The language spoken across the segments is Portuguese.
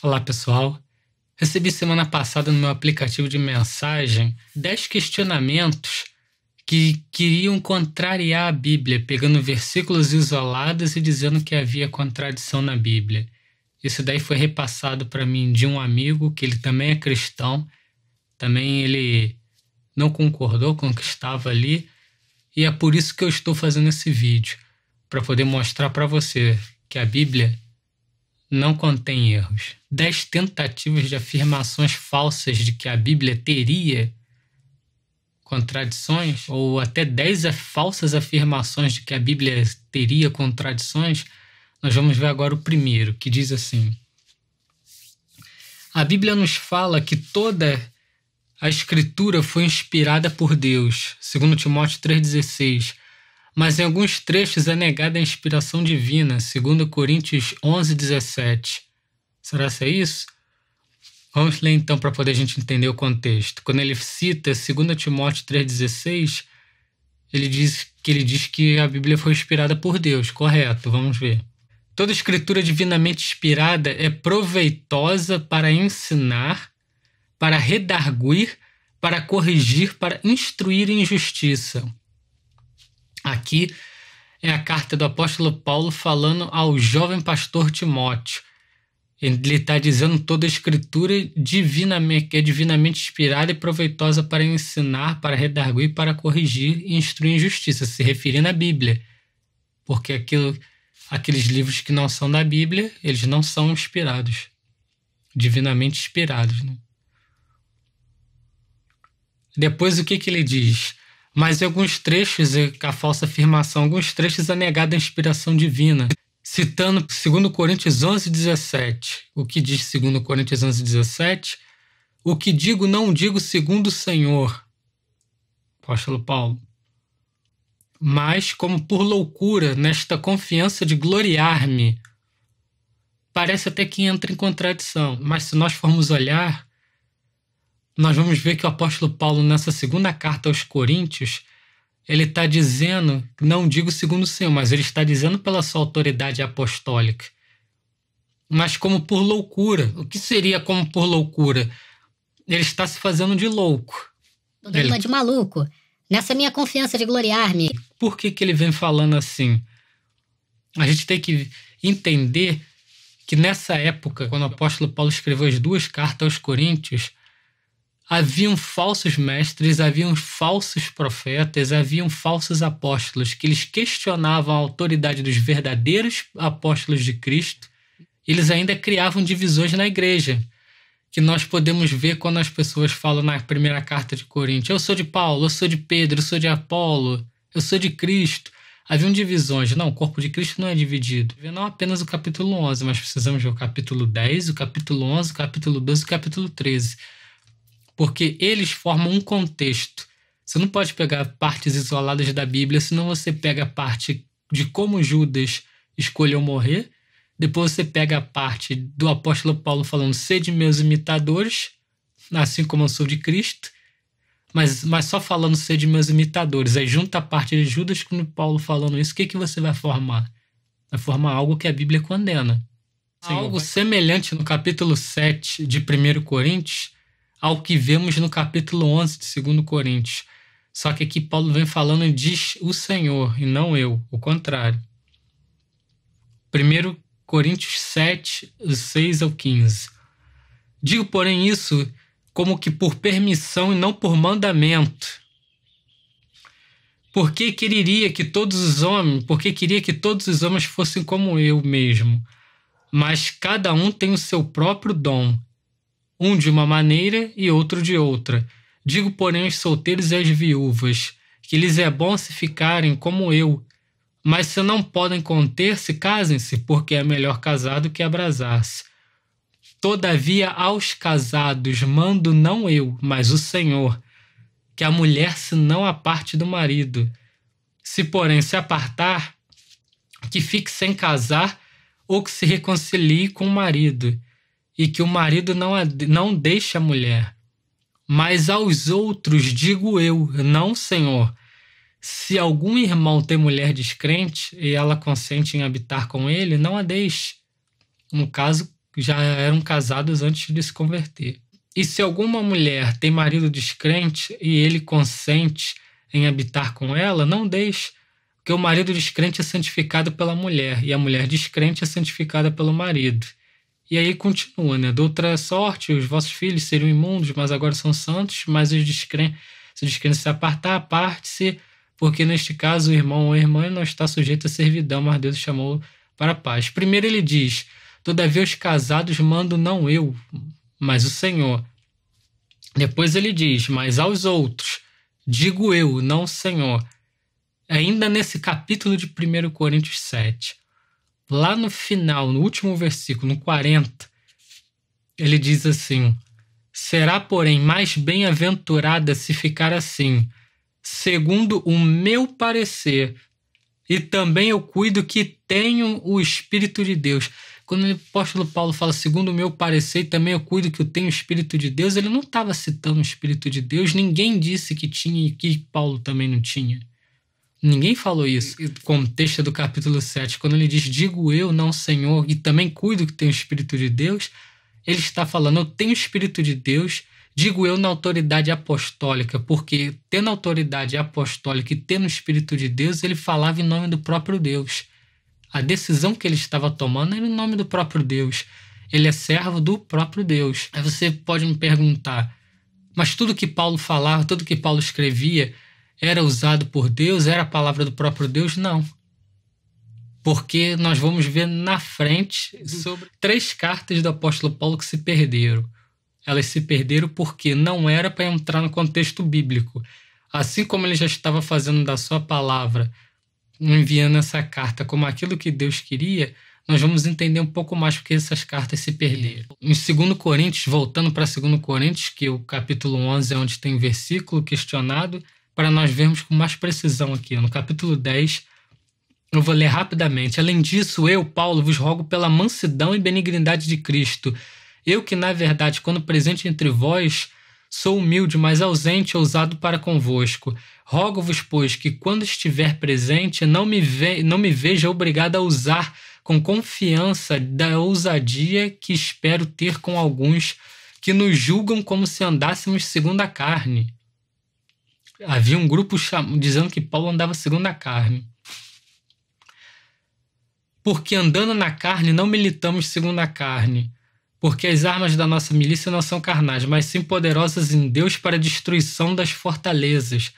Olá, pessoal. Recebi semana passada no meu aplicativo de mensagem 10 questionamentos que queriam contrariar a Bíblia, pegando versículos isolados e dizendo que havia contradição na Bíblia. Isso daí foi repassado para mim de um amigo, que ele também é cristão. Também ele não concordou com o que estava ali. E é por isso que eu estou fazendo esse vídeo, para poder mostrar para você que a Bíblia não contém erros. 10 tentativas de afirmações falsas de que a Bíblia teria contradições, ou até 10 falsas afirmações de que a Bíblia teria contradições. Nós vamos ver agora o primeiro, que diz assim: a Bíblia nos fala que toda a Escritura foi inspirada por Deus, segundo Timóteo 3,16, mas em alguns trechos é negada a inspiração divina, segundo Coríntios 11,17. Será que é isso? Vamos ler então para poder a gente entender o contexto. Quando ele cita 2 Timóteo 3,16, ele diz que a Bíblia foi inspirada por Deus, correto, vamos ver. Toda escritura divinamente inspirada é proveitosa para ensinar, para redarguir, para corrigir, para instruir em justiça. Aqui é a carta do apóstolo Paulo falando ao jovem pastor Timóteo. Ele está dizendo toda a escritura que é divinamente inspirada e proveitosa para ensinar, para redarguir, para corrigir e instruir em justiça, se referindo à Bíblia. Porque aqueles livros que não são da Bíblia, eles não são inspirados, divinamente inspirados, né? Depois o que ele diz? Mas em alguns trechos, a falsa afirmação, alguns trechos é negada a inspiração divina. Citando 2 Coríntios 11,17. O que diz 2 Coríntios 11,17? O que digo, não digo segundo o Senhor, apóstolo Paulo, mas como por loucura, nesta confiança de gloriar-me. Parece até que entra em contradição, mas se nós formos olhar, nós vamos ver que o apóstolo Paulo, nessa segunda carta aos Coríntios, ele está dizendo, não digo segundo o Senhor, mas ele está dizendo pela sua autoridade apostólica. Mas como por loucura. O que seria como por loucura? Ele está se fazendo de louco. Tô dando uma de maluco. Nessa minha confiança de gloriar-me. Por que ele vem falando assim? A gente tem que entender que nessa época, quando o apóstolo Paulo escreveu as 2 cartas aos Coríntios, haviam falsos mestres, haviam falsos profetas, haviam falsos apóstolos que eles questionavam a autoridade dos verdadeiros apóstolos de Cristo. Eles ainda criavam divisões na igreja, que nós podemos ver quando as pessoas falam na primeira carta de Coríntios: eu sou de Paulo, eu sou de Pedro, eu sou de Apolo, eu sou de Cristo. Haviam divisões. Não, o corpo de Cristo não é dividido. Não apenas o capítulo 11, mas precisamos ver o capítulo 10, o capítulo 11, o capítulo 12 e o capítulo 13. Porque eles formam um contexto. Você não pode pegar partes isoladas da Bíblia, senão você pega a parte de como Judas escolheu morrer, depois você pega a parte do apóstolo Paulo falando: sede meus imitadores, assim como eu sou de Cristo, mas só falando sede meus imitadores. Aí junta a parte de Judas com Paulo falando isso, o que você vai formar? Vai formar algo que a Bíblia condena. Algo semelhante no capítulo 7 de 1 Coríntios, ao que vemos no capítulo 11 de 2 Coríntios. Só que aqui Paulo vem falando e diz o Senhor, e não eu, o contrário. 1 Coríntios 7, 6 ao 15. Digo, porém, isso como que por permissão e não por mandamento. Porque queria que todos os homens fossem como eu mesmo. Mas cada um tem o seu próprio dom, um de uma maneira e outro de outra. Digo, porém, aos solteiros e às viúvas, que lhes é bom se ficarem como eu. Mas se não podem conter-se, casem-se, porque é melhor casar do que abrasar-se. Todavia, aos casados mando não eu, mas o Senhor, que a mulher se não aparte do marido. Se, porém, se apartar, que fique sem casar ou que se reconcilie com o marido, e que o marido não deixe a mulher. Mas aos outros digo eu, não, Senhor, se algum irmão tem mulher descrente e ela consente em habitar com ele, não a deixe. No caso, já eram casados antes de se converter. E se alguma mulher tem marido descrente e ele consente em habitar com ela, não deixe, porque o marido descrente é santificado pela mulher e a mulher descrente é santificada pelo marido. E aí continua, né? De outra sorte, os vossos filhos seriam imundos, mas agora são santos, mas os descrentes, se o descrente se apartar, aparte-se, porque neste caso o irmão ou a irmã não está sujeito à servidão, mas Deus o chamou para a paz. Primeiro ele diz: todavia os casados mando não eu, mas o Senhor. Depois ele diz: mas aos outros digo eu, não o Senhor. Ainda nesse capítulo de 1 Coríntios 7, lá no final, no último versículo, no 40, ele diz assim: será, porém, mais bem-aventurada se ficar assim, segundo o meu parecer, e também eu cuido que tenho o Espírito de Deus. Quando o apóstolo Paulo fala segundo o meu parecer, e também eu cuido que eu tenho o Espírito de Deus, ele não estava citando o Espírito de Deus, ninguém disse que tinha e que Paulo também não tinha. Ninguém falou isso. O contexto do capítulo 7, quando ele diz digo eu, não Senhor, e também cuido que tenho o Espírito de Deus, ele está falando eu tenho o Espírito de Deus, digo eu na autoridade apostólica, porque tendo autoridade apostólica e tendo o Espírito de Deus, ele falava em nome do próprio Deus. A decisão que ele estava tomando era em nome do próprio Deus. Ele é servo do próprio Deus. Aí você pode me perguntar, mas tudo que Paulo falava, tudo que Paulo escrevia, era usado por Deus? Era a palavra do próprio Deus? Não. Porque nós vamos ver na frente sobre 3 cartas do apóstolo Paulo que se perderam. Elas se perderam porque não era para entrar no contexto bíblico. Assim como ele já estava fazendo da sua palavra, enviando essa carta como aquilo que Deus queria, nós vamos entender um pouco mais porque essas cartas se perderam. Em 2 Coríntios, voltando para 2 Coríntios, que o capítulo 11 é onde tem versículo questionado, para nós vermos com mais precisão aqui. No capítulo 10, eu vou ler rapidamente. Além disso, eu, Paulo, vos rogo pela mansidão e benignidade de Cristo. Eu que, na verdade, quando presente entre vós, sou humilde, mas ausente e ousado para convosco. Rogo-vos, pois, que quando estiver presente, não me veja obrigado a usar com confiança da ousadia que espero ter com alguns que nos julgam como se andássemos segundo a carne. Havia um grupo dizendo que Paulo andava segundo a carne. Porque andando na carne não militamos segundo a carne, porque as armas da nossa milícia não são carnais, mas sim poderosas em Deus para a destruição das fortalezas,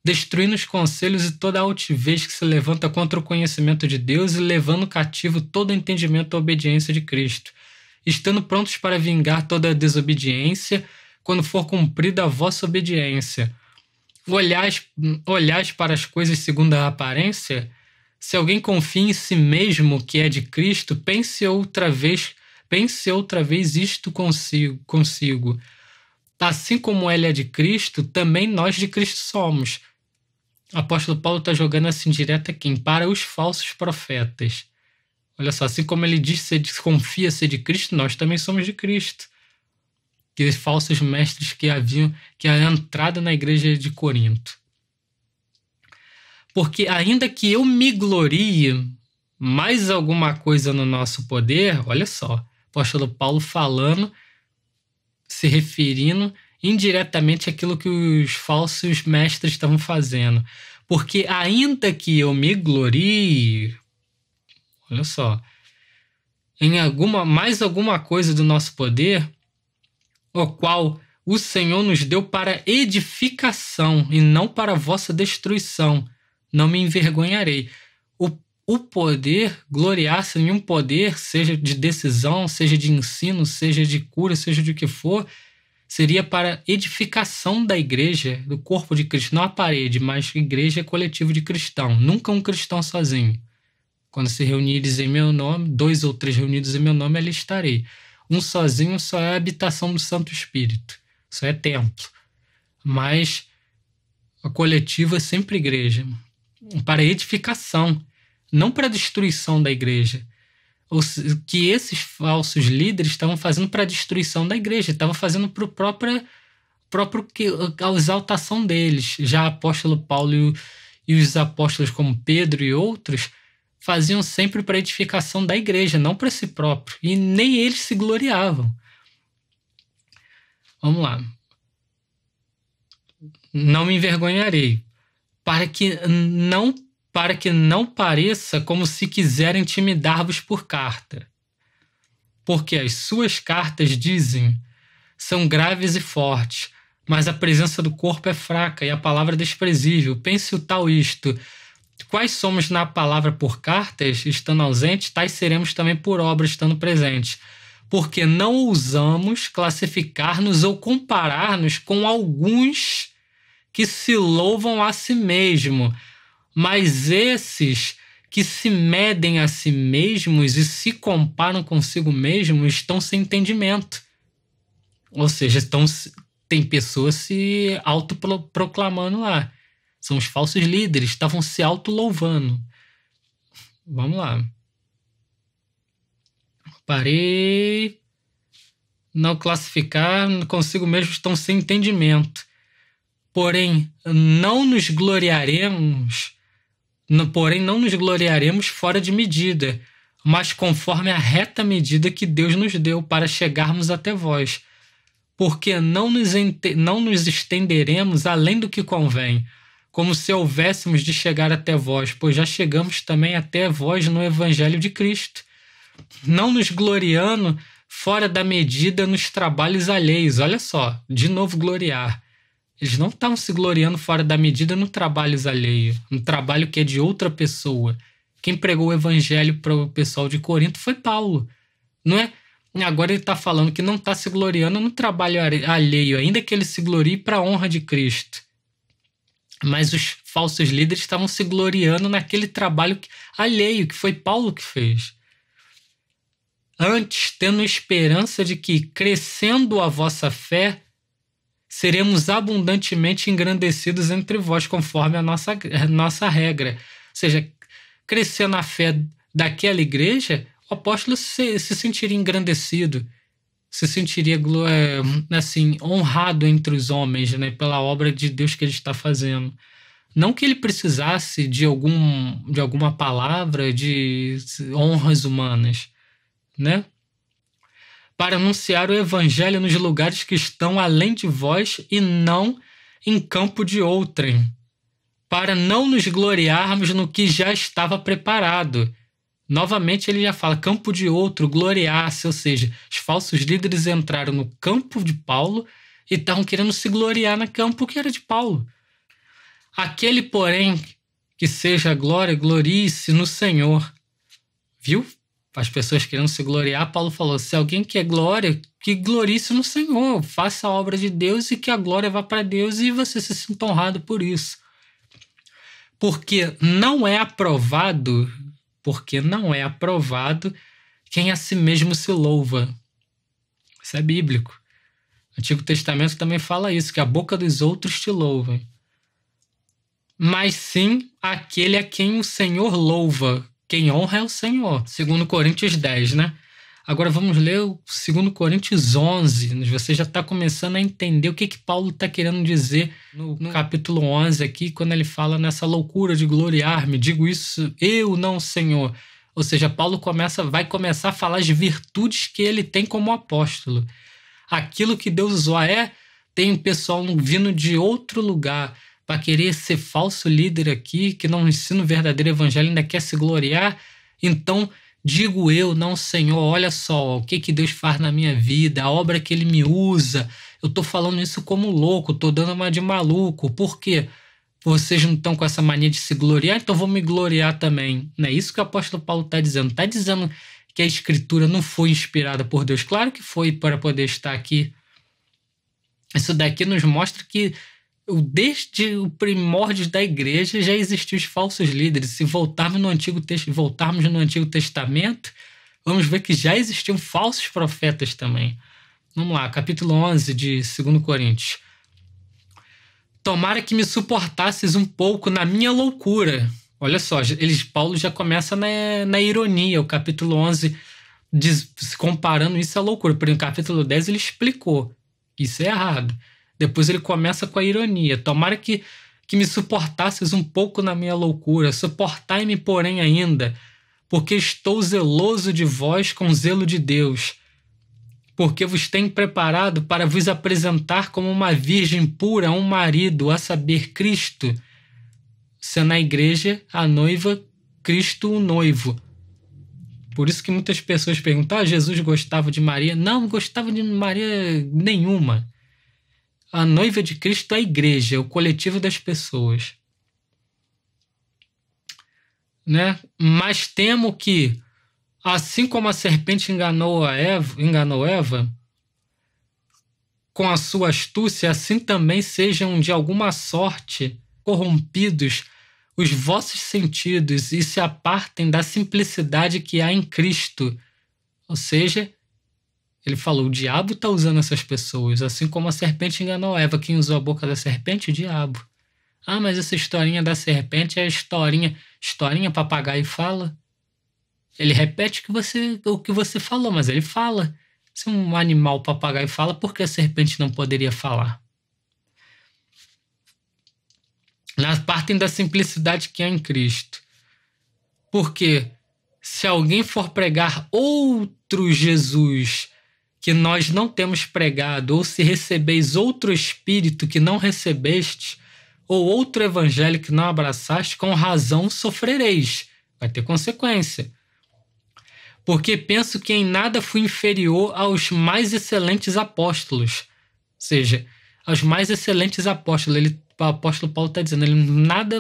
destruindo os conselhos e toda a altivez que se levanta contra o conhecimento de Deus e levando cativo todo o entendimento à obediência de Cristo, estando prontos para vingar toda a desobediência quando for cumprida a vossa obediência. Olhais para as coisas segundo a aparência? Se alguém confia em si mesmo que é de Cristo, pense outra vez isto consigo. Assim como ele é de Cristo, também nós de Cristo somos. O apóstolo Paulo está jogando assim direto a quem? Para os falsos profetas. Olha só, assim como ele diz que confia ser de Cristo, nós também somos de Cristo. Que falsos mestres que haviam entrado na igreja de Corinto. Porque ainda que eu me glorie mais alguma coisa no nosso poder, olha só, o apóstolo Paulo falando, se referindo indiretamente àquilo que os falsos mestres estavam fazendo. Porque ainda que eu me glorie, olha só, em mais alguma coisa do nosso poder, o qual o Senhor nos deu para edificação e não para a vossa destruição, não me envergonharei. O poder, gloriar-se em um poder, seja de decisão, seja de ensino, seja de cura, seja de que for, seria para edificação da igreja, do corpo de Cristo, não a parede, mas a igreja é coletivo de cristão, nunca um cristão sozinho. Quando se reunires em meu nome, 2 ou 3 reunidos em meu nome, ali estarei. Um sozinho só é a habitação do Santo Espírito, só é templo. Mas a coletiva é sempre igreja, para edificação, não para destruição da igreja. Que esses falsos líderes estavam fazendo para a destruição da igreja, estavam fazendo para a exaltação deles. Já o apóstolo Paulo e os apóstolos como Pedro e outros faziam sempre para a edificação da igreja, não para si próprio. E nem eles se gloriavam. Vamos lá. Não me envergonharei, para que não pareça como se quiser intimidar-vos por carta. Porque as suas cartas, dizem, são graves e fortes, mas a presença do corpo é fraca e a palavra desprezível. Pense o tal isto: quais somos na palavra por cartas, estando ausentes, tais seremos também por obra, estando presentes. Porque não ousamos classificar-nos ou comparar-nos com alguns que se louvam a si mesmo, mas esses que se medem a si mesmos e se comparam consigo mesmos estão sem entendimento. Ou seja, tem pessoas se autoproclamando lá. São os falsos líderes, estavam se autolouvando. Vamos lá. Parei. Não classificar consigo mesmo, estão sem entendimento. Porém, não nos gloriaremos fora de medida, mas conforme a reta medida que Deus nos deu para chegarmos até vós. Porque não nos estenderemos além do que convém, como se houvéssemos de chegar até vós, pois já chegamos também até vós no Evangelho de Cristo. Não nos gloriando fora da medida nos trabalhos alheios. Olha só, de novo gloriar. Eles não estavam se gloriando fora da medida no trabalho alheio, no trabalho que é de outra pessoa. Quem pregou o evangelho para o pessoal de Corinto foi Paulo, não é? Agora ele está falando que não está se gloriando no trabalho alheio, ainda que ele se glorie para a honra de Cristo. Mas os falsos líderes estavam se gloriando naquele trabalho alheio, que foi Paulo que fez. Antes, tendo esperança de que, crescendo a vossa fé, seremos abundantemente engrandecidos entre vós, conforme a nossa regra. Ou seja, crescendo a fé daquela igreja, o apóstolo se sentiria engrandecido, se sentiria assim, honrado entre os homens, né, pela obra de Deus que ele está fazendo. Não que ele precisasse de alguma palavra de honras humanas, né? Para anunciar o evangelho nos lugares que estão além de vós e não em campo de outrem, para não nos gloriarmos no que já estava preparado. Novamente ele já fala, campo de outro, gloriar-se, ou seja, os falsos líderes entraram no campo de Paulo e estavam querendo se gloriar no campo que era de Paulo. Aquele, porém, que seja a glória, glorie-se no Senhor. Viu? As pessoas querendo se gloriar, Paulo falou, se alguém quer glória, que glorie-se no Senhor, faça a obra de Deus e que a glória vá para Deus e você se sinta honrado por isso. Porque não é aprovado quem a si mesmo se louva. Isso é bíblico. O Antigo Testamento também fala isso, que a boca dos outros te louva. Mas sim aquele a quem o Senhor louva. Quem honra é o Senhor. 2 Coríntios 10, né? Agora vamos ler o 2 Coríntios 11. Você já está começando a entender o que Paulo está querendo dizer no capítulo 11 aqui, quando ele fala nessa loucura de gloriar-me. Digo isso eu, não o Senhor. Ou seja, Paulo vai começar a falar as virtudes que ele tem como apóstolo. Aquilo que Deus usou. Tem um pessoal vindo de outro lugar para querer ser falso líder aqui, que não ensina o verdadeiro evangelho, ainda quer se gloriar. Então, digo eu, não Senhor, olha só o que Deus faz na minha vida, a obra que Ele me usa. Eu estou falando isso como louco, estou dando uma de maluco. Por quê? Vocês não estão com essa mania de se gloriar, então vou me gloriar também. Não é isso que o apóstolo Paulo está dizendo. Está dizendo que a Escritura não foi inspirada por Deus. Claro que foi para poder estar aqui. Isso daqui nos mostra que desde o primórdio da igreja já existiam os falsos líderes. Se voltarmos no Antigo Testamento, vamos ver que já existiam falsos profetas também. Vamos lá, capítulo 11 de 2 Coríntios. Tomara que me suportasses um pouco na minha loucura. Olha só, Paulo já começa na ironia. O capítulo 11, comparando isso à loucura. Porque no capítulo 10 ele explicou que isso é errado. Depois ele começa com a ironia. Tomara que me suportasses um pouco na minha loucura. Suportai-me, porém, ainda. porque estou zeloso de vós com zelo de Deus, porque vos tenho preparado para vos apresentar como uma virgem pura a um marido, a saber, Cristo, sendo a igreja a noiva, Cristo o noivo. Por isso que muitas pessoas perguntam, Jesus gostava de Maria? Não gostava de Maria nenhuma. A noiva de Cristo é a igreja, é o coletivo das pessoas. Né? Mas temo que, assim como a serpente enganou Eva, com a sua astúcia, assim também sejam de alguma sorte corrompidos os vossos sentidos e se apartem da simplicidade que há em Cristo. Ou seja, ele falou, o diabo está usando essas pessoas, assim como a serpente enganou Eva. Quem usou a boca da serpente? O diabo. Ah, mas essa historinha da serpente é historinha papagaio fala. Ele repete o que você falou, mas ele fala. Se um animal papagaio fala, por que a serpente não poderia falar? Partem da simplicidade que há em Cristo. Porque se alguém for pregar outro Jesus que nós não temos pregado, ou se recebeis outro Espírito que não recebestes, ou outro evangelho que não abraçaste, com razão sofrereis. Vai ter consequência. Porque penso que em nada fui inferior aos mais excelentes apóstolos. Ou seja, aos mais excelentes apóstolos. O apóstolo Paulo está dizendo, ele nada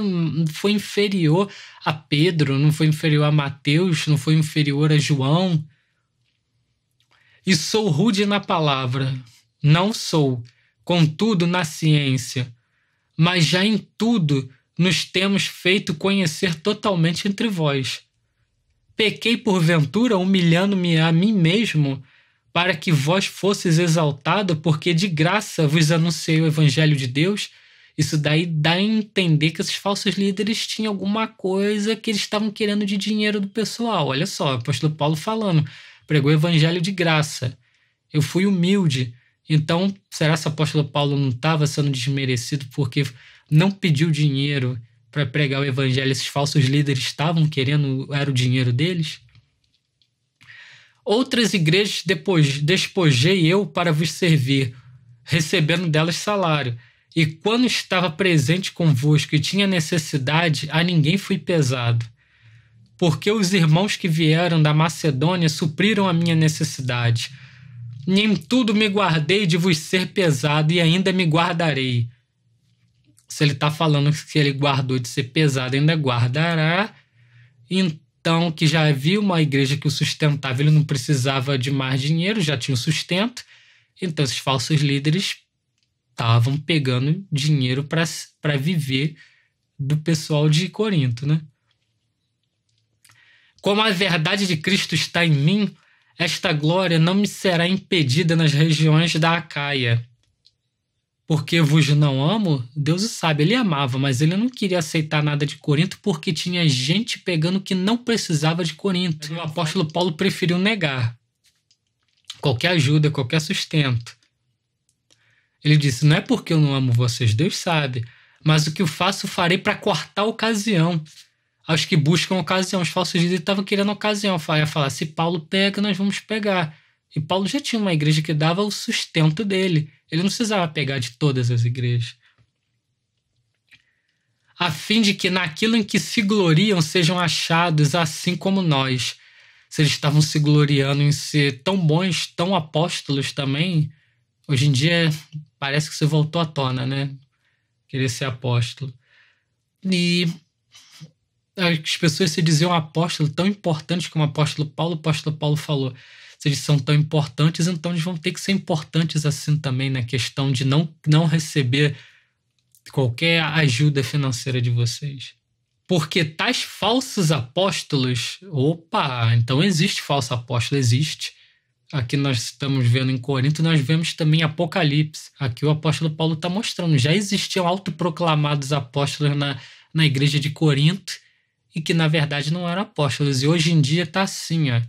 foi inferior a Pedro, não foi inferior a Mateus, não foi inferior a João. E sou rude na palavra, não sou, contudo na ciência, mas já em tudo nos temos feito conhecer totalmente entre vós. Pequei porventura humilhando-me a mim mesmo, para que vós fosseis exaltado, porque de graça vos anunciei o evangelho de Deus. Isso daí dá a entender que esses falsos líderes tinham alguma coisa que eles estavam querendo de dinheiro do pessoal. Olha só, o apóstolo Paulo falando, pregou o evangelho de graça. Eu fui humilde. Então, será que o apóstolo Paulo não estava sendo desmerecido porque não pediu dinheiro para pregar o evangelho? Esses falsos líderes estavam querendo, era o dinheiro deles? Outras igrejas despojei eu para vos servir, recebendo delas salário. E quando estava presente convosco e tinha necessidade, a ninguém fui pesado. Porque os irmãos que vieram da Macedônia supriram a minha necessidade. E em tudo me guardei de vos ser pesado e ainda me guardarei. Se ele está falando que ele guardou de ser pesado, ainda guardará. Então, que já havia uma igreja que o sustentava, ele não precisava de mais dinheiro, já tinha o sustento. Então, esses falsos líderes estavam pegando dinheiro para viver do pessoal de Corinto, né? Como a verdade de Cristo está em mim, esta glória não me será impedida nas regiões da Acaia. Porque vos não amo, Deus o sabe, ele amava, mas ele não queria aceitar nada de Corinto porque tinha gente pegando que não precisava de Corinto. O apóstolo Paulo preferiu negar qualquer ajuda, qualquer sustento. Ele disse, não é porque eu não amo vocês, Deus sabe, mas o que eu faço, farei para cortar a ocasião. Aos que buscam ocasião, os falsos líderes estavam querendo ocasião. Ia falar, se Paulo pega, nós vamos pegar. E Paulo já tinha uma igreja que dava o sustento dele. Ele não precisava pegar de todas as igrejas. A fim de que naquilo em que se gloriam sejam achados assim como nós. Se eles estavam se gloriando em ser tão bons, tão apóstolos também, hoje em dia parece que isso voltou à tona, né? Querer ser apóstolo. E as pessoas se diziam apóstolo tão importantes como o apóstolo Paulo falou. Se eles são tão importantes, então eles vão ter que ser importantes assim também na questão de não receber qualquer ajuda financeira de vocês. Porque tais falsos apóstolos... então existe falso apóstolo, existe. Aqui nós estamos vendo em Corinto, nós vemos também Apocalipse. Aqui o apóstolo Paulo está mostrando. Já existiam autoproclamados apóstolos na igreja de Corinto e que na verdade não eram apóstolos. E hoje em dia está assim, ó.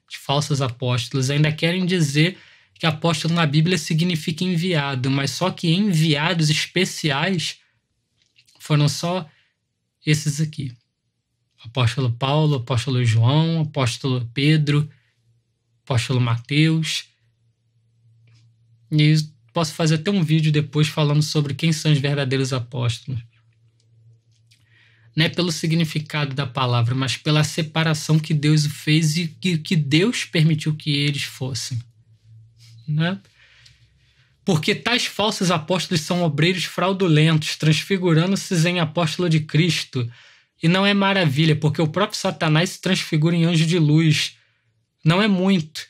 De falsos apóstolos ainda querem dizer que apóstolo na Bíblia significa enviado, mas só que enviados especiais foram só esses aqui. Apóstolo Paulo, apóstolo João, apóstolo Pedro, apóstolo Mateus. E posso fazer até um vídeo depois falando sobre quem são os verdadeiros apóstolos. Não é pelo significado da palavra, mas pela separação que Deus fez e que Deus permitiu que eles fossem. Né? Porque tais falsos apóstolos são obreiros fraudulentos, transfigurando-se em apóstolo de Cristo. E não é maravilha, porque o próprio Satanás se transfigura em anjo de luz. Não é muito,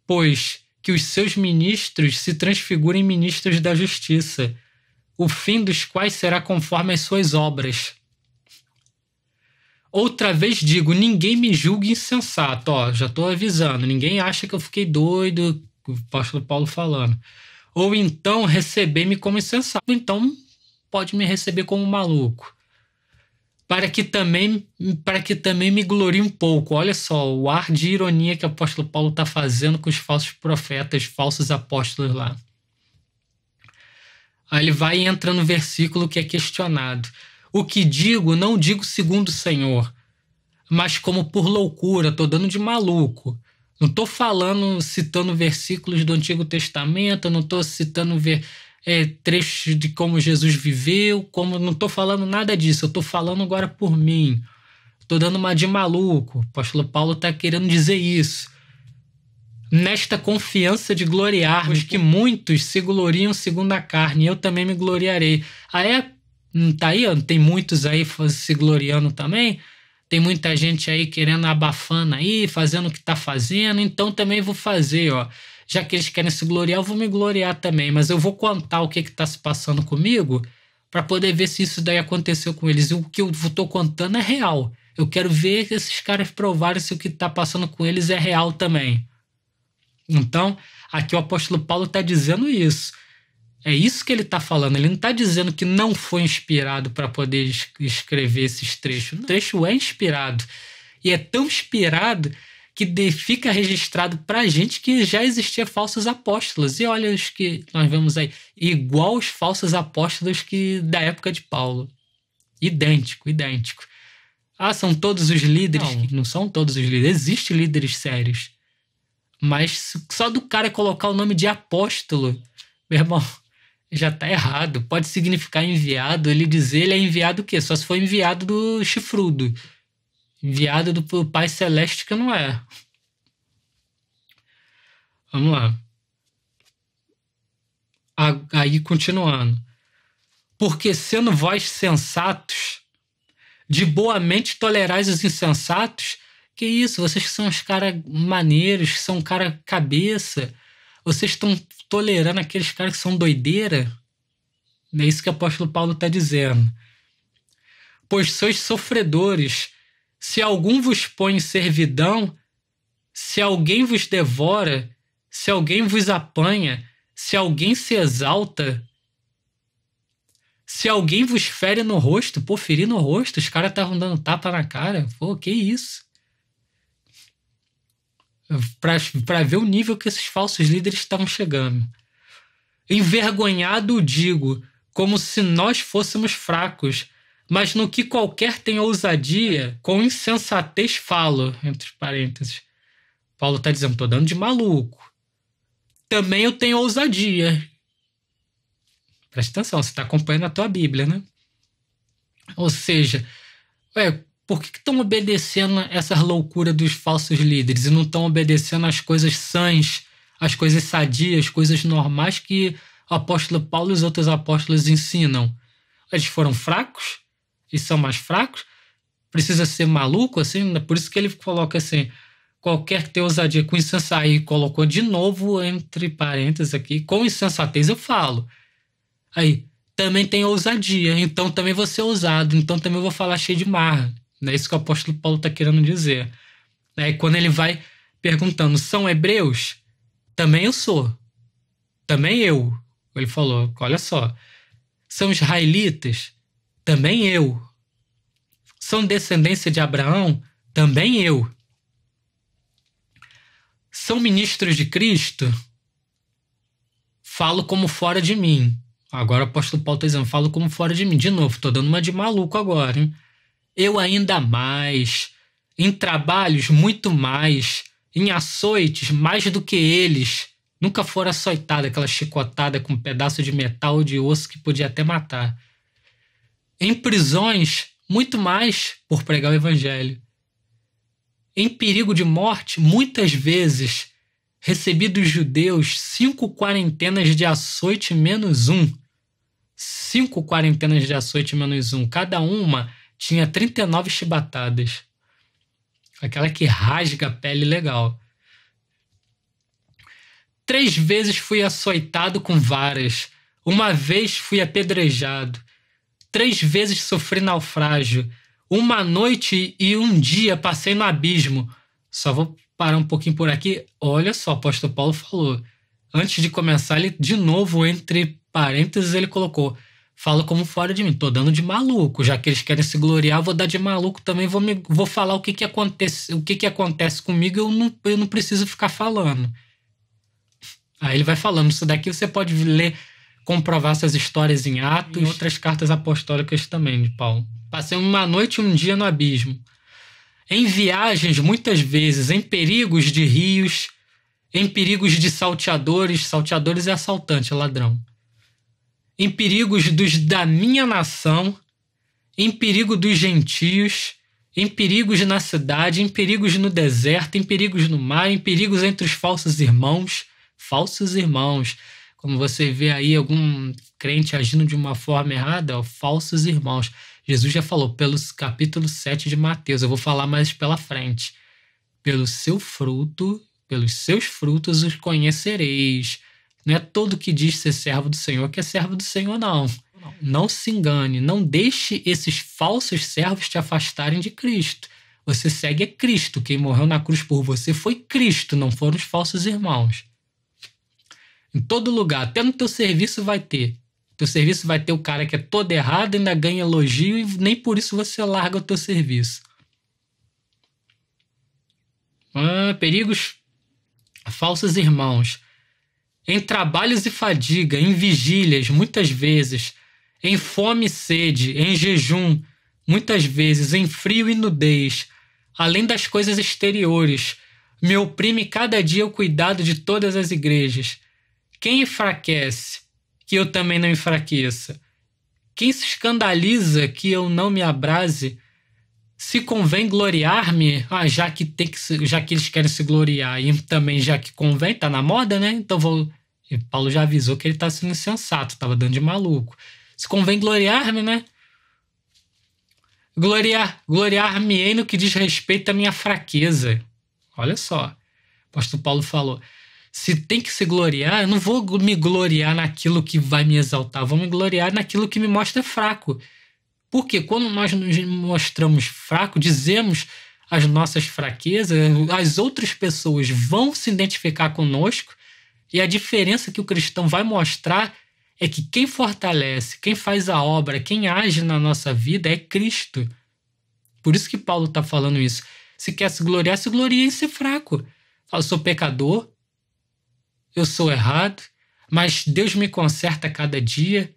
pois que os seus ministros se transfigurem em ministros da justiça, o fim dos quais será conforme as suas obras. Outra vez digo, ninguém me julgue insensato. Ó, já estou avisando, ninguém acha que eu fiquei doido, o apóstolo Paulo falando. Ou então receber-me como insensato. Então pode me receber como maluco. Para que também me glorie um pouco. Olha só, o ar de ironia que o apóstolo Paulo está fazendo com os falsos profetas, falsos apóstolos lá. Aí ele vai e entra no versículo que é questionado. O que digo, não digo segundo o Senhor, mas como por loucura, estou dando de maluco. Não estou citando versículos do Antigo Testamento, não estou citando trechos de como Jesus viveu, não estou falando nada disso, eu estou falando agora por mim. Estou dando uma de maluco. O apóstolo Paulo está querendo dizer isso. Nesta confiança de gloriar-nos, que muitos se gloriam segundo a carne, eu também me gloriarei. Não tá aí, ó, tem muitos aí se gloriando também, tem muita gente aí querendo abafando aí, fazendo o que tá fazendo, então também vou fazer, ó. Já que eles querem se gloriar, eu vou me gloriar também, mas eu vou contar o que tá se passando comigo para poder ver se isso daí aconteceu com eles. E o que eu tô contando é real. Eu quero ver esses caras provarem se o que tá passando com eles é real também. Então, aqui o apóstolo Paulo está dizendo isso. É isso que ele está falando. Ele não está dizendo que não foi inspirado para poder escrever esses trechos. O trecho é inspirado. E é tão inspirado que fica registrado para a gente que já existia falsos apóstolos. E olha os que nós vemos aí. Igual os falsos apóstolos da época de Paulo. Idêntico. Ah, são todos os líderes? Não são todos os líderes. Existem líderes sérios. Mas só do cara colocar o nome de apóstolo, meu irmão, já tá errado. Pode significar enviado. Ele dizer ele é enviado o quê? Só se for enviado do chifrudo. Enviado do Pai Celeste que não é. Vamos lá. Aí continuando. Porque sendo vós sensatos, de boa mente tolerais os insensatos. Que isso? Vocês que são os caras maneiros, que são cara cabeça. Vocês estão tolerando aqueles caras que são doideira? É isso que o apóstolo Paulo está dizendo. Pois sois sofredores. Se algum vos põe em servidão, se alguém vos devora, se alguém vos apanha, se alguém se exalta, se alguém vos fere no rosto, pô, ferir no rosto, os caras estavam dando tapa na cara. Pô, que isso? Para ver o nível que esses falsos líderes estavam chegando. Envergonhado digo, como se nós fôssemos fracos, mas no que qualquer tenha ousadia, com insensatez falo, entre parênteses. Paulo está dizendo, estou dando de maluco. Também eu tenho ousadia. Presta atenção, você está acompanhando a tua Bíblia, né? Ou seja, por que estão obedecendo essas loucuras dos falsos líderes e não estão obedecendo as coisas sãs, as coisas sadias, as coisas normais que o apóstolo Paulo e os outros apóstolos ensinam? Eles foram fracos? E são mais fracos? Precisa ser maluco assim? Por isso que ele coloca assim, qualquer que tenha ousadia com insensatez. Aí colocou de novo entre parênteses aqui, com insensatez eu falo. Aí, também tem ousadia, então também vou ser ousado, então também vou falar cheio de marra. É isso que o apóstolo Paulo está querendo dizer. Quando ele vai perguntando, são hebreus? Também eu sou. Também eu. Ele falou, olha só. São israelitas? Também eu. São descendência de Abraão? Também eu. São ministros de Cristo? Falo como fora de mim. Agora o apóstolo Paulo está dizendo, falo como fora de mim. De novo, estou dando uma de maluco agora, hein? eu ainda mais, em trabalhos muito mais, em açoites mais do que eles. Nunca fora açoitada, aquela chicotada com um pedaço de metal ou de osso que podia até matar. Em prisões, muito mais por pregar o evangelho. Em perigo de morte, muitas vezes, recebi dos judeus 5 quarentenas de açoite menos 1. 5 quarentenas de açoite menos 1. Cada uma tinha 39 chibatadas. Aquela que rasga a pele legal. 3 vezes fui açoitado com varas. 1 vez fui apedrejado. 3 vezes sofri naufrágio. 1 noite e 1 dia passei no abismo. Só vou parar um pouquinho por aqui. Olha só, o apóstolo Paulo falou. Antes de começar, ele de novo, entre parênteses, ele colocou: falo como fora de mim, tô dando de maluco. Já que eles querem se gloriar, eu vou dar de maluco também. Vou falar o que acontece comigo. Eu não preciso ficar falando. Aí ele vai falando. Isso daqui você pode ler, comprovar essas histórias em Atos e em outras cartas apostólicas também de Paulo. Passei 1 noite e 1 dia no abismo. Em viagens, muitas vezes, em perigos de rios, em perigos de salteadores. Salteadores é assaltante, é ladrão. Em perigos da minha nação, em perigo dos gentios, em perigos na cidade, em perigos no deserto, em perigos no mar, em perigos entre os falsos irmãos. Falsos irmãos. Como você vê aí algum crente agindo de uma forma errada, falsos irmãos. Jesus já falou, pelos capítulo 7 de Mateus, eu vou falar mais pela frente. Pelos seus frutos os conhecereis. Não é todo que diz ser servo do Senhor que é servo do Senhor, não. Não se engane, não deixe esses falsos servos te afastarem de Cristo. Você segue a Cristo, quem morreu na cruz por você foi Cristo, não foram os falsos irmãos. Em todo lugar, até no teu serviço vai ter. Teu serviço vai ter o cara que é todo errado, ainda ganha elogio e nem por isso você larga o teu serviço. Perigos, falsos irmãos. Em trabalhos e fadiga, em vigílias, muitas vezes. Em fome e sede, em jejum, muitas vezes. Em frio e nudez. Além das coisas exteriores. Me oprime cada dia o cuidado de todas as igrejas. Quem enfraquece, que eu também não enfraqueça? Quem se escandaliza, que eu não me abrase? Se convém gloriar-me, já que eles querem se gloriar, e também já que convém, tá na moda, né? Então E Paulo já avisou que ele tá sendo insensato, estava dando de maluco. Se convém gloriar-me, né? Gloriar-me-ei no que diz respeito à minha fraqueza. Olha só, o apóstolo Paulo falou. Se tem que se gloriar, eu não vou me gloriar naquilo que vai me exaltar, vou me gloriar naquilo que me mostra fraco. Porque quando nós nos mostramos fracos, dizemos as nossas fraquezas, as outras pessoas vão se identificar conosco, e a diferença que o cristão vai mostrar é que quem fortalece, quem faz a obra, quem age na nossa vida é Cristo. Por isso que Paulo está falando isso. Se quer se glorie em ser fraco. Fala, sou pecador, eu sou errado, mas Deus me conserta a cada dia.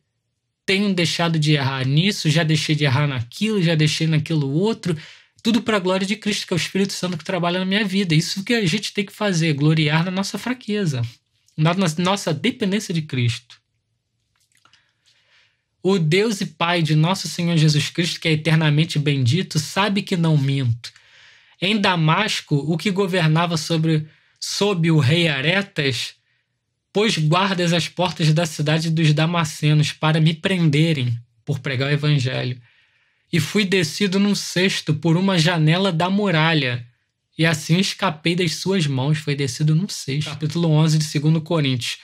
Tenho deixado de errar nisso, já deixei de errar naquilo, já deixei naquilo outro. Tudo para a glória de Cristo, que é o Espírito Santo que trabalha na minha vida. Isso que a gente tem que fazer, gloriar na nossa fraqueza, na nossa dependência de Cristo. O Deus e Pai de nosso Senhor Jesus Cristo, que é eternamente bendito, sabe que não minto. Em Damasco, o que governava sob o rei Aretas, pôs guardas às portas da cidade dos Damascenos para me prenderem por pregar o evangelho. E fui descido num cesto por uma janela da muralha, e assim escapei das suas mãos. Foi descido num cesto. Capítulo 11 de 2 Coríntios.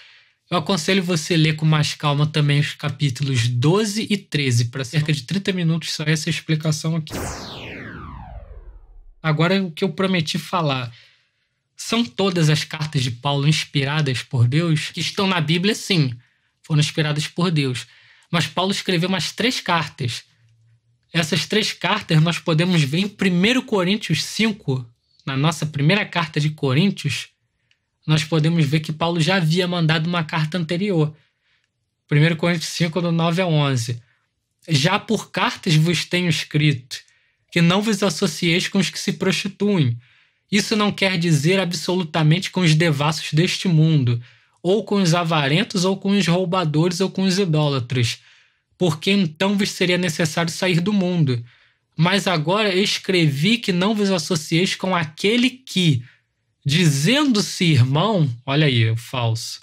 Eu aconselho você ler com mais calma também os capítulos 12 e 13, para cerca de 30 minutos só essa explicação aqui. Agora o que eu prometi falar. São todas as cartas de Paulo inspiradas por Deus? Que estão na Bíblia, sim, foram inspiradas por Deus. Mas Paulo escreveu umas 3 cartas. Essas 3 cartas nós podemos ver em 1 Coríntios 5, na nossa primeira carta de Coríntios, nós podemos ver que Paulo já havia mandado uma carta anterior. 1 Coríntios 5, do 9 a 11. Já por cartas vos tenho escrito, que não vos associeis com os que se prostituem. Isso não quer dizer absolutamente com os devassos deste mundo, ou com os avarentos, ou com os roubadores, ou com os idólatras, porque então vos seria necessário sair do mundo. Mas agora escrevi que não vos associeis com aquele que, dizendo-se irmão, olha aí, o falso,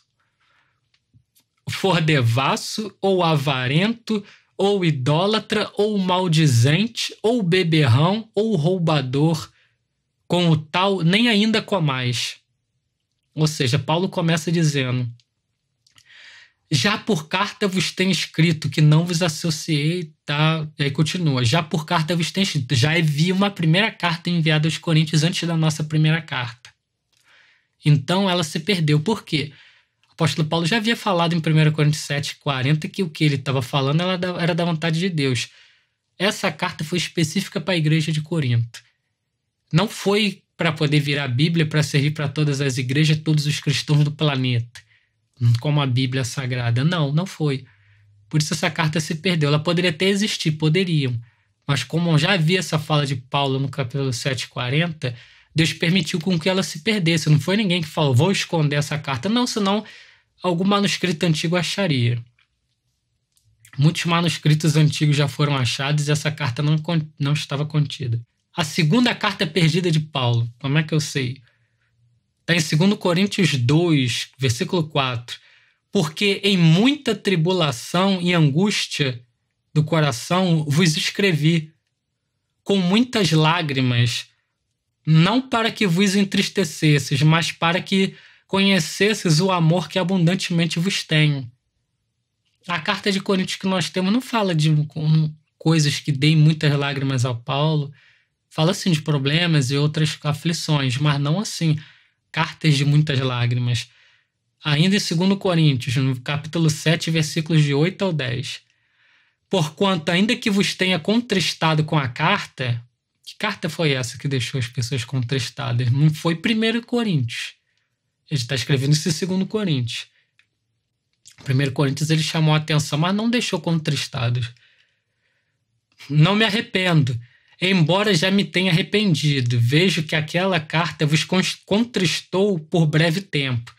for devasso, ou avarento, ou idólatra, ou maldizente, ou beberrão, ou roubador, com o tal nem ainda comais. Ou seja, Paulo começa dizendo: já por carta vos tenho escrito que não vos associei, tá? E aí continua: já por carta vos tenho escrito. Já havia uma primeira carta enviada aos Coríntios antes da nossa primeira carta. Então ela se perdeu. Por quê? O apóstolo Paulo já havia falado em 1 Coríntios 7,40 que o que ele estava falando era da vontade de Deus. Essa carta foi específica para a igreja de Corinto. Não foi para poder virar a Bíblia para servir para todas as igrejas, todos os cristãos do planeta, como a Bíblia Sagrada. Não foi. Por isso essa carta se perdeu. Ela poderia até existir, poderiam. Mas como já havia essa fala de Paulo no capítulo 7,40, Deus permitiu com que ela se perdesse. Não foi ninguém que falou: vou esconder essa carta. Não, senão algum manuscrito antigo acharia. Muitos manuscritos antigos já foram achados e essa carta não estava contida. A segunda carta perdida de Paulo, como é que eu sei? Está em 2 Coríntios 2, versículo 4. Porque em muita tribulação e angústia do coração vos escrevi, com muitas lágrimas, não para que vos entristecesses, mas para que conhecesses o amor que abundantemente vos tenho. A carta de Coríntios que nós temos não fala de coisas que deem muitas lágrimas ao Paulo. Fala assim de problemas e outras aflições, mas não assim, cartas de muitas lágrimas. Ainda em 2 Coríntios, no capítulo 7, versículos de 8 ao 10. Porquanto, ainda que vos tenha contristado com a carta, que carta foi essa que deixou as pessoas contristadas? Não foi 1 Coríntios. Ele está escrevendo esse 2 Coríntios. 1 Coríntios ele chamou a atenção, mas não deixou contristados. Não me arrependo, embora já me tenha arrependido. Vejo que aquela carta vos contristou por breve tempo.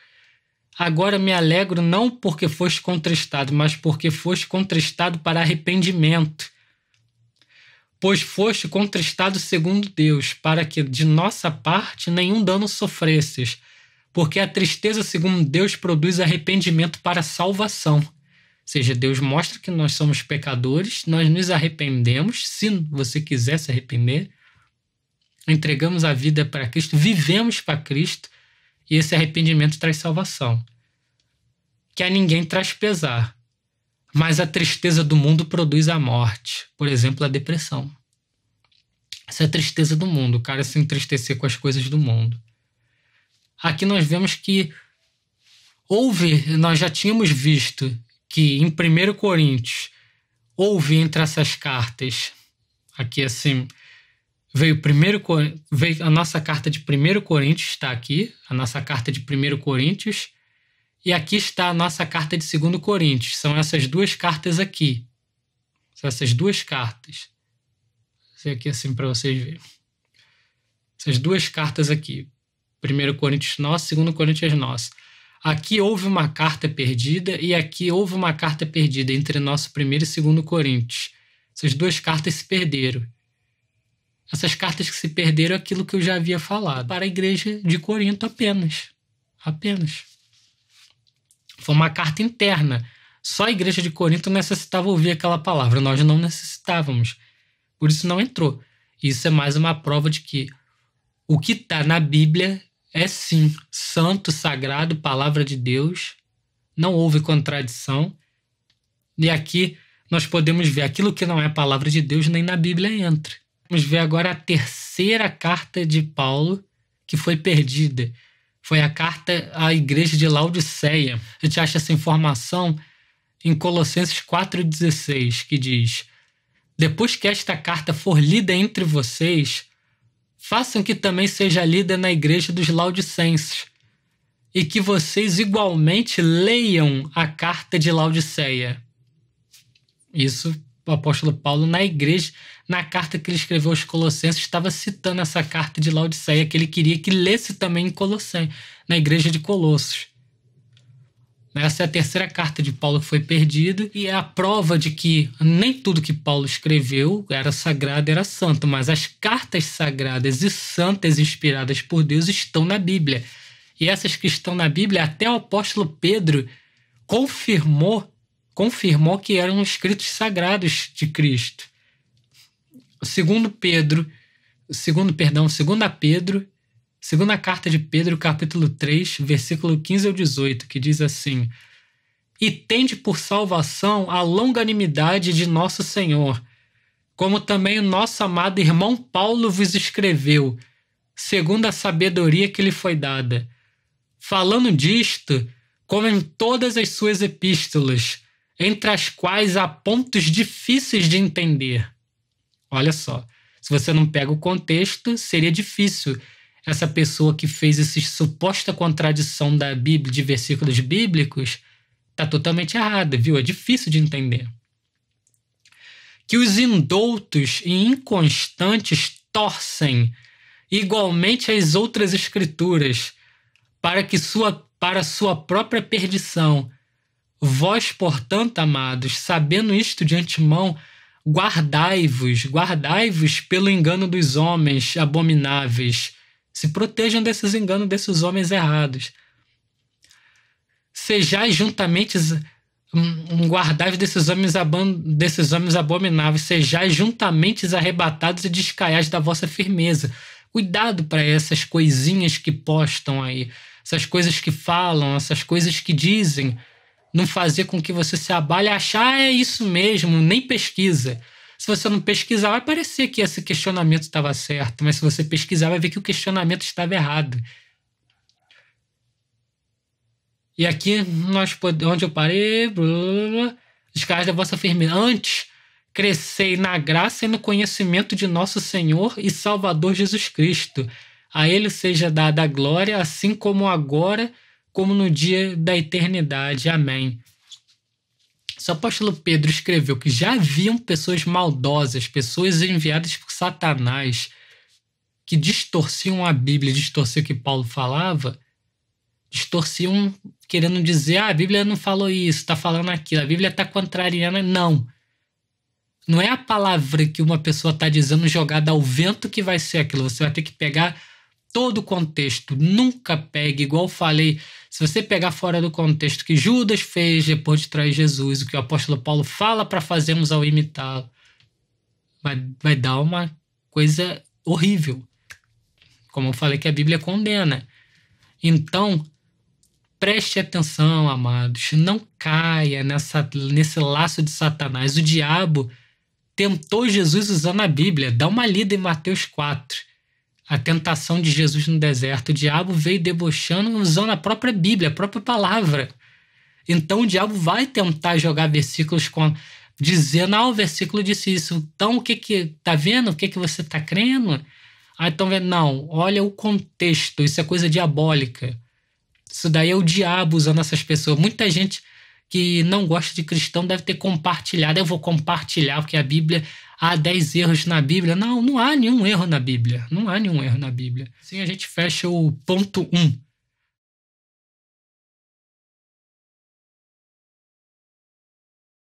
Agora me alegro não porque foste contristado, mas porque foste contristado para arrependimento. Pois foste contristado segundo Deus, para que de nossa parte nenhum dano sofresses. Porque a tristeza segundo Deus produz arrependimento para salvação. Ou seja, Deus mostra que nós somos pecadores, nós nos arrependemos, se você quiser se arrepender, entregamos a vida para Cristo, vivemos para Cristo, e esse arrependimento traz salvação. Que a ninguém traz pesar, mas a tristeza do mundo produz a morte, por exemplo, a depressão. Essa é a tristeza do mundo, o cara se entristecer com as coisas do mundo. Aqui nós vemos que nós já tínhamos visto que em 1 Coríntios houve entre essas cartas, aqui assim, veio a nossa carta de 1 Coríntios, está aqui, a nossa carta de 1 Coríntios, e aqui está a nossa carta de 2 Coríntios, são essas duas cartas aqui, são essas duas cartas, isso aqui assim para vocês verem, essas duas cartas aqui, 1 Coríntios nosso, 2 Coríntios nosso. Aqui houve uma carta perdida e aqui houve uma carta perdida entre nosso 1 e 2 Coríntios. Essas duas cartas se perderam. Essas cartas que se perderam é aquilo que eu já havia falado. Para a igreja de Corinto apenas. Apenas. Foi uma carta interna. Só a igreja de Corinto necessitava ouvir aquela palavra. Nós não necessitávamos. Por isso não entrou. Isso é mais uma prova de que o que está na Bíblia é sim santo, sagrado, palavra de Deus. Não houve contradição. E aqui nós podemos ver aquilo que não é palavra de Deus, nem na Bíblia entra. Vamos ver agora a terceira carta de Paulo que foi perdida. Foi a carta à igreja de Laodiceia. A gente acha essa informação em Colossenses 4,16, que diz: depois que esta carta for lida entre vocês, façam que também seja lida na igreja dos Laodicenses, e que vocês igualmente leiam a carta de Laodiceia. Isso apóstolo Paulo na igreja, na carta que ele escreveu aos Colossenses, estava citando essa carta de Laodiceia, que ele queria que lesse também em Colossenses, na igreja de Colossos. Essa é a terceira carta de Paulo que foi perdida, e é a prova de que nem tudo que Paulo escreveu era sagrado, era santo, mas as cartas sagradas e santas inspiradas por Deus estão na Bíblia. E essas que estão na Bíblia, até o apóstolo Pedro confirmou que eram escritos sagrados de Cristo. Segunda carta de Pedro, capítulo 3, versículo 15 ao 18, que diz assim: E tende por salvação a longanimidade de nosso Senhor, como também o nosso amado irmão Paulo vos escreveu, segundo a sabedoria que lhe foi dada. Falando disto, como em todas as suas epístolas, entre as quais há pontos difíceis de entender. Olha só, se você não pega o contexto, seria difícil. Essa pessoa que fez essa suposta contradição da Bíblia, de versículos bíblicos, está totalmente errada, viu? É difícil de entender. Que os indoutos e inconstantes torcem igualmente as outras escrituras, para sua própria perdição. Vós, portanto, amados, sabendo isto de antemão, guardai-vos pelo engano dos homens abomináveis. Se protejam desses enganos desses homens errados. Sejais juntamente guardai-vos desses homens abomináveis, sejais juntamente arrebatados e descaiais da vossa firmeza. Cuidado para essas coisinhas que postam aí, essas coisas que falam, essas coisas que dizem, não fazer com que você se abale e achar é isso mesmo, nem pesquisa. Se você não pesquisar, vai parecer que esse questionamento estava certo, mas se você pesquisar, vai ver que o questionamento estava errado. E aqui, onde eu parei, descaiais da vossa firmeza. Antes, crescei na graça e no conhecimento de nosso Senhor e Salvador Jesus Cristo. A Ele seja dada a glória, assim como agora, como no dia da eternidade. Amém. O apóstolo Pedro escreveu que já haviam pessoas maldosas, pessoas enviadas por Satanás, que distorciam a Bíblia, distorciam o que Paulo falava, distorciam querendo dizer, a Bíblia não falou isso, está falando aquilo, a Bíblia está contrariando. Não. Não é a palavra que uma pessoa está dizendo jogada ao vento que vai ser aquilo. Você vai ter que pegar todo o contexto. Nunca pegue, igual eu falei, se você pegar fora do contexto que Judas fez depois de trair Jesus, o que o apóstolo Paulo fala para fazermos ao imitá-lo, vai dar uma coisa horrível. Como eu falei que a Bíblia condena. Então, preste atenção, amados. Não caia nesse laço de Satanás. O diabo tentou Jesus usando a Bíblia. Dá uma lida em Mateus 4. A tentação de Jesus no deserto. O diabo veio debochando usando a própria Bíblia, a própria palavra. Então o diabo vai tentar jogar versículos dizendo, o versículo disse isso. Então o que tá vendo? O que você tá crendo? Então não, olha o contexto. Isso é coisa diabólica. Isso daí é o diabo usando essas pessoas. Muita gente que não gosta de cristão deve ter compartilhado. Eu vou compartilhar porque a Bíblia... Há 10 erros na Bíblia. Não há nenhum erro na Bíblia. Não há nenhum erro na Bíblia. Assim a gente fecha o ponto 1.